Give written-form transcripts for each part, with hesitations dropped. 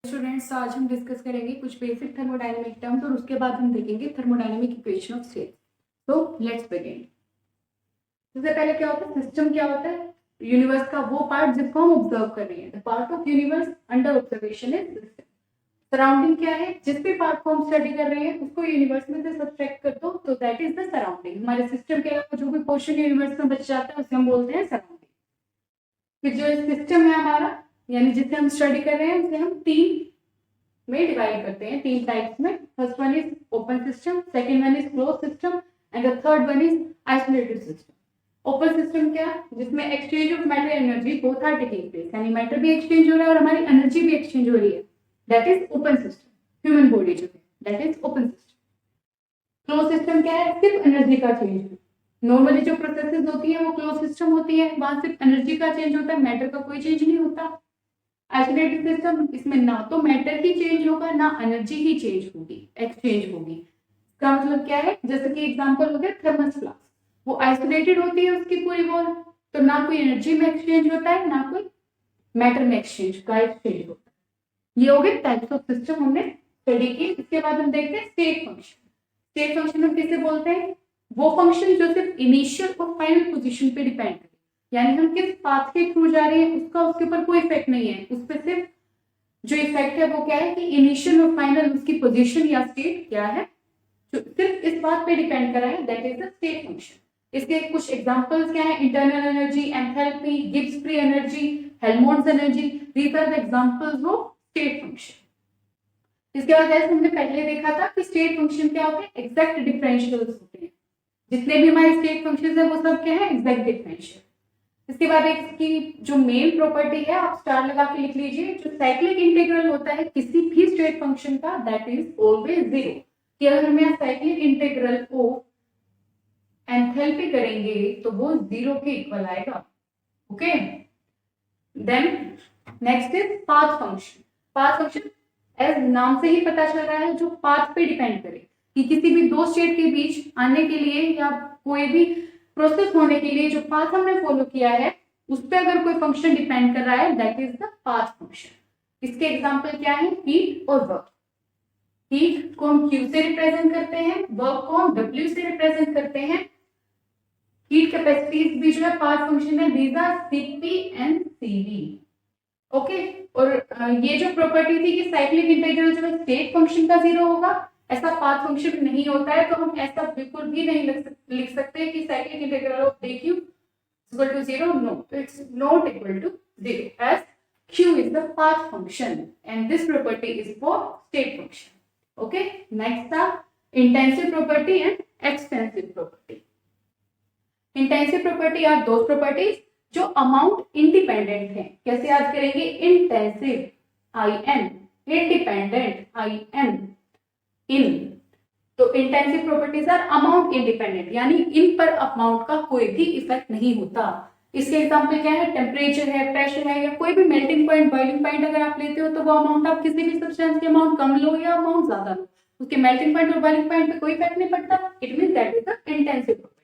Students, आज हम discuss करेंगे कुछ बेसिक थर्मोडायनेमिक टर्म्स और उसके बाद हम देखेंगे थर्मोडायनेमिक इक्वेशन ऑफ स्टेट। तो लेट्स बिगिन। सबसे पहले क्या होता है, सिस्टम क्या होता है? यूनिवर्स का वो पार्ट जिसको हम ऑब्जर्व कर रहे हैं। The part of universe under observation is system. Surrounding क्या है? जिस भी पार्ट को हम स्टडी कर रहे हैं उसको यूनिवर्स में से सब्ट्रैक्ट कर दो तो दैट इज द सराउंडिंग। हमारे सिस्टम के अलावा जो भी पोर्शन यूनिवर्स में बच जाता है उसे हम बोलते हैं सराउंडिंग। फिर जो सिस्टम है हमारा, यानी जिसे हम स्टडी कर रहे हैं, उसे हम तीन में डिवाइड करते हैं, तीन टाइप्स में। First one is open system, second one is close system and the third one is isolated system. Open system क्या? जिसमें exchange of matter energy both are taking place, यानी मैटर भी एक्सचेंज हो रहा है और हमारी एनर्जी भी एक्सचेंज हो रही है। That is open system. Human body जो है that is open system. Close system क्या है? सिर्फ एनर्जी का चेंज। नॉर्मली जो प्रोसेसेस होती है वो क्लोज सिस्टम होती है, वहां सिर्फ एनर्जी का चेंज होता है, मैटर का कोई चेंज नहीं होता। आइसोलेटेड सिस्टम, इसमें ना तो मैटर ही चेंज होगा ना एनर्जी ही चेंज होगी, एक्सचेंज होगी। इसका मतलब क्या है? जैसे कि एग्जांपल हो गया थर्मस फ्लास्क, वो आइसोलेटेड होती है उसकी पूरी वॉल, तो ना कोई एनर्जी में एक्सचेंज होता है ना कोई मैटर में एक्सचेंज होता है। ये हो गए टाइप्स ऑफ सिस्टम हमने स्टडी की। इसके बाद हम देखते हैं स्टेट फंक्शन। स्टेट फंक्शन हम किसे बोलते हैं? वो फंक्शन जो सिर्फ इनिशियल और फाइनल पोजीशन पे डिपेंड है, यानी हम किस पाथ के थ्रू जा रहे हैं उसका उसके ऊपर कोई इफेक्ट नहीं है। उस पर सिर्फ जो इफेक्ट है वो क्या है कि इनिशियल और फाइनल उसकी पोजीशन या स्टेट क्या है, जो सिर्फ इस बात पे डिपेंड कर रहा है, that is the state function. इसके कुछ एग्जांपल्स क्या है? Internal energy, enthalpy, Gibbs free energy, Helmholtz energy, these are the examples of state function. इसके बाद जैसे हमने पहले देखा था कि स्टेट फंक्शन क्या होते हैं? एग्जैक्ट डिफरेंशियल्स होते हैं। जितने भी हमारे स्टेट फंक्शंस है वो सब क्या है? Exact differential. इसके बाद इसकी जो मेन प्रॉपर्टी है, आप स्टार लगा के लिख लीजिए, जो साइक्लिक इंटीग्रल होता है किसी भी स्टेट फंक्शन का, दैट इज ऑलवेज जीरो। कि अगर हम यहाँ साइक्लिक इंटीग्रल को एंथैल्पी करेंगे तो वो जीरो के इक्वल आएगा। Okay, then next is path function. Path function as नाम से ही पता चल रहा है, जो पाथ पे डिपेंड करे, कि किसी भी दो स्टेट के बीच आने के लिए या कोई भी प्रोसेस होने के लिए जो पाथ हमने फॉलो किया है उस पर अगर कोई फंक्शन डिपेंड कर रहा है, that is the path function. इसके एग्जांपल क्या है? हीट और वर्क। हीट को हम Q से रिप्रेजेंट करते हैं, वर्क को हम W से रिप्रेजेंट करते हैं। हीट कैपेसिटीज भी जो है पाथ फंक्शन है, these are Cp and Cv। Okay, और ये जो प्रॉपर्टी थी कि साइक्लिक इंटीग्रल जो है स्टेट फंक्शन का जीरो होगा, ऐसा पाथ फंक्शन नहीं होता है, तो हम ऐसा बिल्कुल भी नहीं लिख सकते कि cyclic integral of dq equal to 0. No, it's not equal to 0, as q is the path function and this property is for state function. Okay, next are intensive property and extensive property. Intensive property are those properties जो amount independent है। कैसे याद करेंगे? Intensive IN, independent IN, in. तो intensive properties are amount independent, यानी इन पर amount का कोई भी इफेक्ट नहीं होता। इसके एग्जांपल क्या है? टेम्परेचर है, प्रेशर है, या कोई भी मेल्टिंग पॉइंट, बॉइलिंग पॉइंट अगर आप लेते हो तो वो अमाउंट आप किसी भी सब्सटेंस के अमाउंट कम लो या अमाउंट ज्यादा लो, उसके मेल्टिंग पॉइंट और बॉइलिंग पॉइंट पे कोई इफेक्ट नहीं पड़ता। It means that is the intensive property.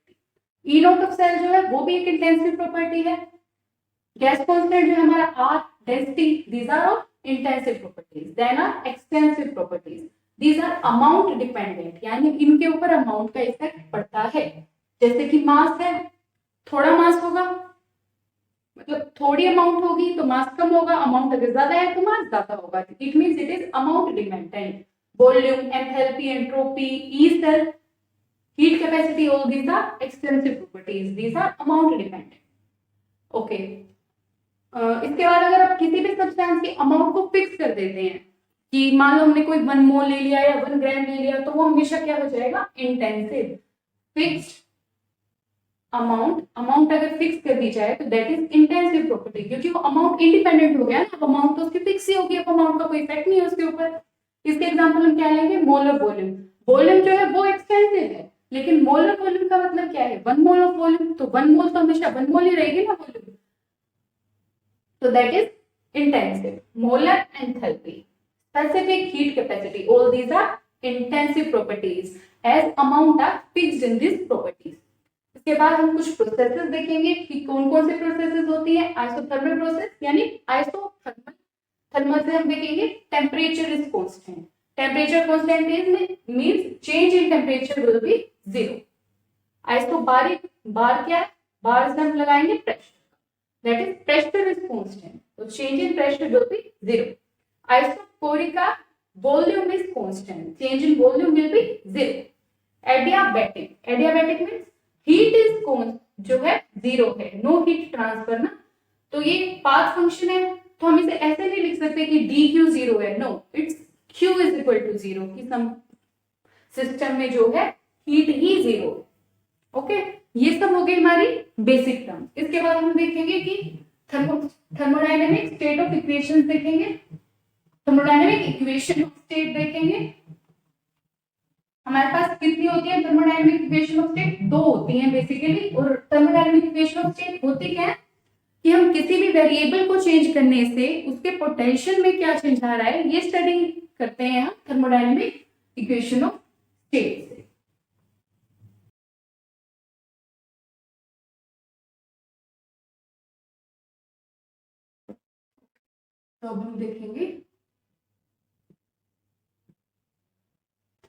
E naught of cell जो है वो भी एक इंटेंसिव प्रॉपर्टी है। गैस कांस्टेंट जो है हमारा R, density, these are of intensive properties. Then are extensive properties, these are amount dependent, यानी इनके ऊपर अमाउंट का इफेक्ट पड़ता है। जैसे कि मास है, थोड़ा मास होगा मतलब थोड़ी अमाउंट होगी तो मास कम होगा, अमाउंट अगर ज्यादा है तो मास ज्यादा होगा। It means it is amount dependent. Volume, enthalpy, entropy, E cell, heat capacity, all these are extensive properties, these are amount dependent. okay, इसके बाद अगर आप किसी भी सब्सटेंस की अमाउंट को फिक्स कर देते हैं, कि मान लो हमने कोई 1 मोल ले लिया या 1 ग्राम ले लिया, तो वो हमेशा क्या हो जाएगा? इंटेंसिव। फिक्स्ड अमाउंट अगर फिक्स कर दी जाए तो दैट इज इंटेंसिव प्रॉपर्टी, क्योंकि वो अमाउंट इंडिपेंडेंट हो गया ना, अमाउंट तो उसकी फिक्स ही होगी, अब अमाउंट का कोई इफेक्ट नहीं है उसके ऊपर। इसके एग्जांपल हम क्या लेंगे? Molar volume. वॉल्यूम जो है वो एक्सटेंसिव है, लेकिन मोलर वॉल्यूम का मतलब क्या है? 1 मोल ऑफ वॉल्यूम, तो 1 मोल तो हमेशा 1 मोल ही रहेगी ना वॉल्यूम, तो that is intensive. Molar enthalpy, specific heat capacity, all these are intensive properties as amount are fixed in these properties. इसके बाद हम कुछ प्रोसेसेस देखेंगे कि कौन कौन से प्रोसेसेस होती है। आइसोथर्मल प्रोसेस, यानी आइसोथर्मल थर्मल से हम देखेंगे temperature is constant, temperature constant means change in temperature will be zero. Isobaric bar क्या है, बार से हम लगाएंगे pressure, that is pressure is constant, तो change in pressure will be zero. Isochoric volume is constant, change in volume will be zero. Adiabatic, adiabatic means heat is constant, जो है zero है, no heat transfer ना, तो ये path function है, तो हम इसे ऐसे नहीं लिख सकते कि डी क्यू जीरो है, no, it's Q is equal to zero, कि सम सिस्टम में जो है हीट ही जीरो। ओके, ये सब हो गई हमारी बेसिक टर्म। इसके बाद हम देखेंगे कि थर्मोडायनेमिक स्टेट ऑफ इक्वेशंस देखेंगे, थर्मोडायनेमिक इक्वेशन ऑफ स्टेट देखेंगे। हमारे पास कितनी होती है थर्मोडायनेमिक इक्वेशन ऑफ स्टेट, दो होती हैं बेसिकली। और थर्मोडायनेमिक इक्वेशन ऑफ स्टेट होती क्या है कि हम किसी भी वेरिएबल को चेंज करने से उसके पोटेंशियल में क्या चेंज आ रहा है, ये स्टडी करते हैं हम थर्मोडायनेमिक इक्वेशन ऑफ स्टेट से। तो अब हम देखेंगे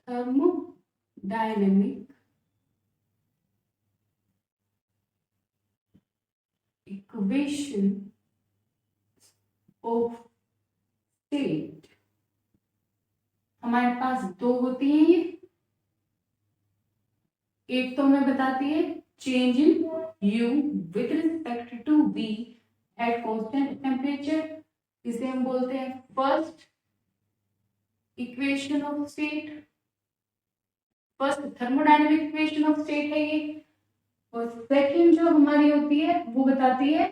थर्मोडायनेमिक इक्वेशन ऑफ स्टेट। हमारे पास दो होती है ये, एक तो हमें बताती है change in u with respect to v at constant temperature, इसे हम बोलते हैं first equation of state, first thermodynamic equation of state है ये। और सेकंड जो हमारी होती है वो बताती है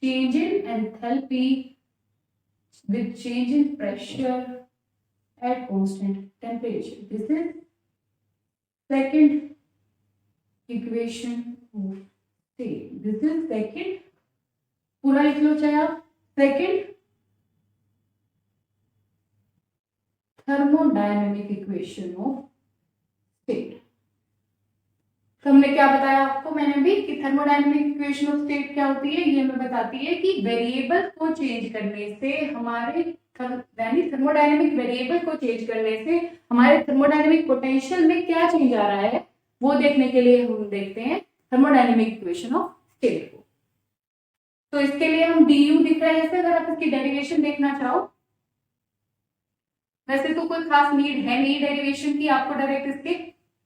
change in enthalpy with change in pressure at constant temperature, this is second equation of state, this is second, पूरा लिख लो चाहे आप, second thermodynamic equation of state. तो हमने क्या बताया आपको, मैंने भी, कि थर्मोडायनेमिक इक्वेशन ऑफ स्टेट क्या होती है, ये हमें बताती है कि वेरिएबल को चेंज करने से हमारे थर्मोडायनेमिक वेरिएबल को चेंज करने से हमारे थर्मोडायनेमिक पोटेंशियल में क्या चेंज आ रहा है, वो देखने के लिए हम देखते हैं थर्मोडायनेमिक इक्वेशन ऑफ स्टेट को। तो इसके लिए हम du दिख रहा है ऐसे, अगर आप इसकी डेरिवेशन देखना चाहो, वैसे तो कोई खास नीड है नहीं डेरिवेशन की, आपको डायरेक्ट इसके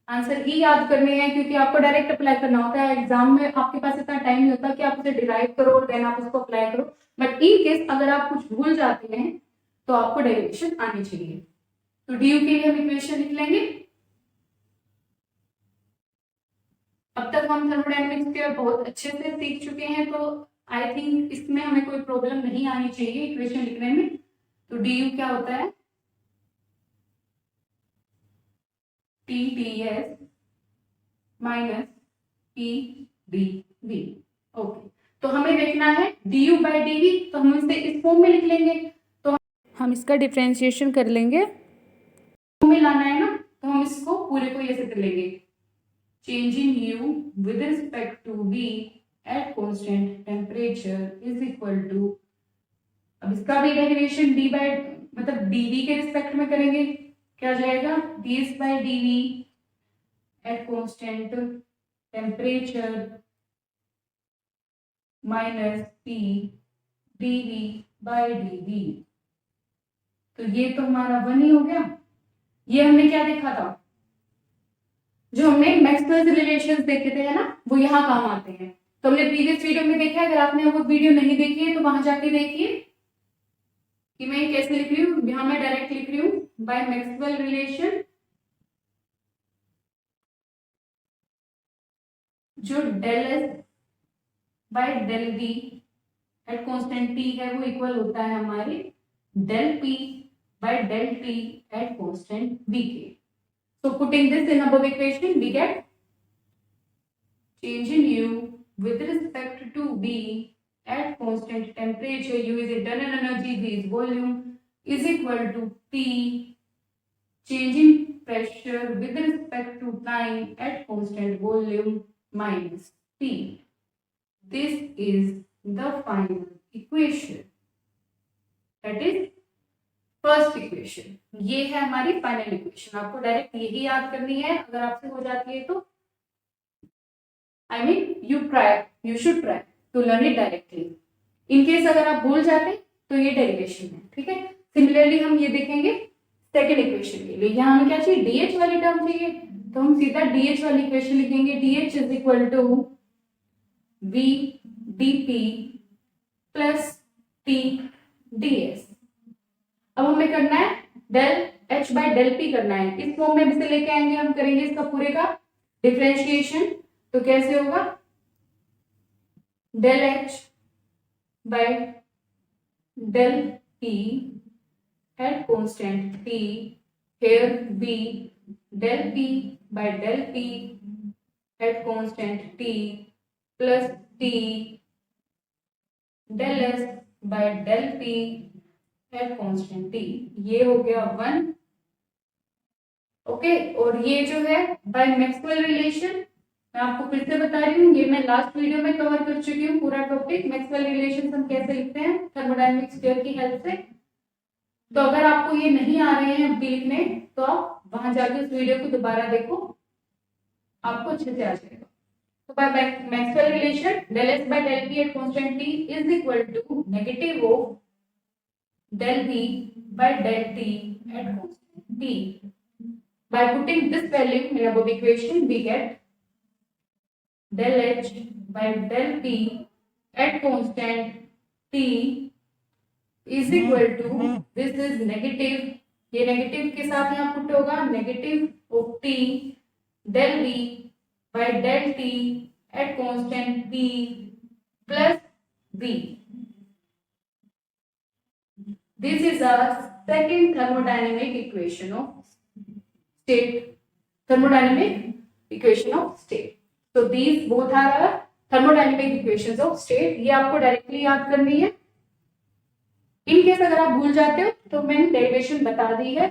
आंसर ही याद करने हैं, क्योंकि आपको डायरेक्ट अप्लाई करना होता है। एग्जाम में आपके पास इतना टाइम नहीं होता कि आप उसे डिराइव करो और देन आप उसको अप्लाई करो, बट इन केस अगर आप कुछ भूल जाते हैं तो आपको डेरिवेशन आनी चाहिए। तो डी यू के लिए हम इक्वेशन लिख लेंगे। अब तक हम थर्मोडायनेमिक्स के बहुत अच्छे से सीख चुके हैं, तो आई थिंक इसमें हमें कोई प्रॉब्लम नहीं आनी चाहिए इक्वेशन लिखने में। तो डी यू क्या होता है, T T S minus P D V. Okay, तो हमें देखना है D U by D V, तो हम इसे इस फॉर्म में लिख लेंगे। तो हम इसका डिफ्रेंशिएशन कर लेंगे, में लाना है ना, तो हम इसको पूरे को ऐसे कर लेंगे, change in U with respect to V at constant temperature is equal to, अब इसका भी डेरिवेशन डी बाई मतलब dv के रिस्पेक्ट में करेंगे, क्या जाएगा dS by dv at constant temperature minus p dv by dv। तो ये तो हमारा 1 ही हो गया। ये हमने क्या देखा था, जो हमने मैक्सवेल्स रिलेशंस देखे थे है ना, वो यहाँ काम आते हैं। तो हमने प्रीवियस वीडियो में देखा है, अगर आपने वो वीडियो नहीं देखी है तो वहां जाके देखिए कि मैं कैसे लिख रही हूँ। यहां मैं डायरेक्ट लिख रही हूँ बाय मैक्सवेल रिलेशन, जो del S by del V at constant T है वो इक्वल होता है हमारे del P by del T at constant V के। So putting this in above equation, we get change in U with respect to V at constant temperature, U is internal energy, V is volume, is equal to P change in pressure with respect to time at constant volume minus P. This is the final equation. That is first equation, ये है हमारी final equation. आपको direct यही याद करनी है, अगर आपसे हो जाती है तो I mean you should try to learn it directly. In case अगर आप भूल जाते तो ये डेरिवेशन है, ठीक है। सिमिलरली हम ये देखेंगे सेकेंड इक्वेशन के लिए, यहाँ हमें क्या चाहिए, डीएच वाली टर्म चाहिए, तो हम सीधा डीएच वाली इक्वेशन लिखेंगे, DH is equal to V D P plus T DS. अब हमें करना है del H by del P करना है, इस फॉर्म में इसे लेके आएंगे, हम करेंगे इसका पूरे का डिफरेंशिएशन। तो कैसे होगा, del H by del P at constant T, here b del p by del p at constant t plus t del s by del p at constant t, ये हो गया 1। ओके, और ये जो है बाय मैक्सवेल रिलेशन, मैं आपको फिर से बता रही हूँ, ये मैं लास्ट वीडियो में कवर कर चुकी हूँ पूरा टॉपिक, मैक्सवेल रिलेशन हम कैसे लिखते हैं थर्मोडायनेमिक्स थ्योरी की हेल्प से। तो अगर आपको ये नहीं आ रहे हैं अभी लिखने, तो आप वहां जाके उस वीडियो को दोबारा देखो, आपको अच्छे से आ जाएगा। तो by Maxwell relation del S by del P at constant T is equal to negative of del B by del T at constant T. By putting this value in above equation we get del h by del p at constant t is equal to, this is negative, ये negative के साथ यहाँ put होगा, negative of t del v by del t at constant p plus v. This is our second thermodynamic equation of state, thermodynamic equation of state. So these both are our thermodynamic equations of state, ये आपको directly याद करनी है। इन case अगर आप भूल जाते हो तो मैंने डेरिवेशन बता दी है,